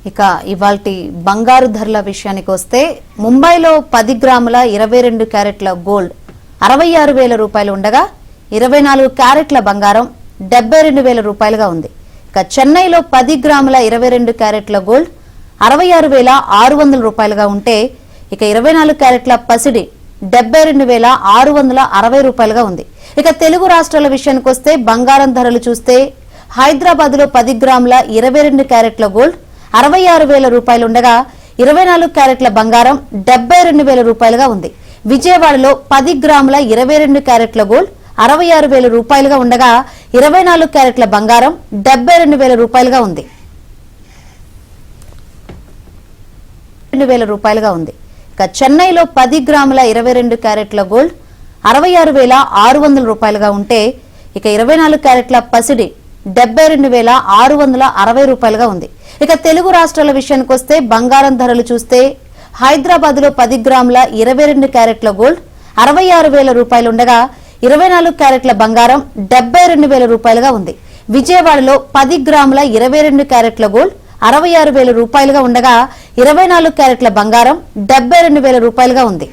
ఇక ఇవాల్టి బంగారు ధరల విషయానికి వస్తే ముంబైలో 10 గ్రాముల 22 క్యారెట్ల గోల్డ్ 66,000 రూపాయలు ఉండగా 24 క్యారెట్ల బంగారం 72,000 రూపాయలుగా ఉంది. ఇక చెన్నైలో 10 గ్రాముల 22 క్యారెట్ల గోల్డ్ 66,600 రూపాయలుగా ఉంటే ఇక 24 క్యారెట్ల పసిడి 72,660 రూపాయలుగా ఉంది. ఇక తెలుగు రాష్ట్రాల విషయానికి వస్తే బంగారం ధరలు చూస్తే హైదరాబాద్ లో 10 గ్రాముల 22 క్యారెట్ల గోల్డ్ 66,000 రూపాయలు ఉండగా 24 క్యారెట్ల బంగారం 72,000 రూపాయలుగా ఉంది. విజయవాడలో 10 గ్రాముల 22 క్యారెట్ల గోల్డ్ 66,000 రూపాయలుగా ఉండగా 24 క్యారెట్ల బంగారం 72,000 రూపాయలుగా ఉంది. 2,000 రూపాయలుగా ఉంది. ఇక చెన్నైలో 10 గ్రాముల 22 క్యారెట్ల గోల్డ్ 66,600 రూపాయలుగా ఉంటే ఇక 24 క్యారెట్ల పసిడి 72,660 రూపాయలుగా ఉంది. ఇక తెలుగు రాష్ట్రాల విషయానికి వస్తే బంగారం ధరలు చూస్తే హైదరాబాద్ లో 10 గ్రాముల 22 క్యారెట్ల గోల్డ్ 66,000 రూపాయలు ఉండగా 24 క్యారెట్ల బంగారం 72,000 రూపాయలుగా ఉంది. విజయవాడలో 10 గ్రాముల 22 క్యారెట్ల గోల్డ్ 66,000 రూపాయలుగా ఉండగా 24 క్యారెట్ల బంగారం 72,000 రూపాయలుగా ఉంది.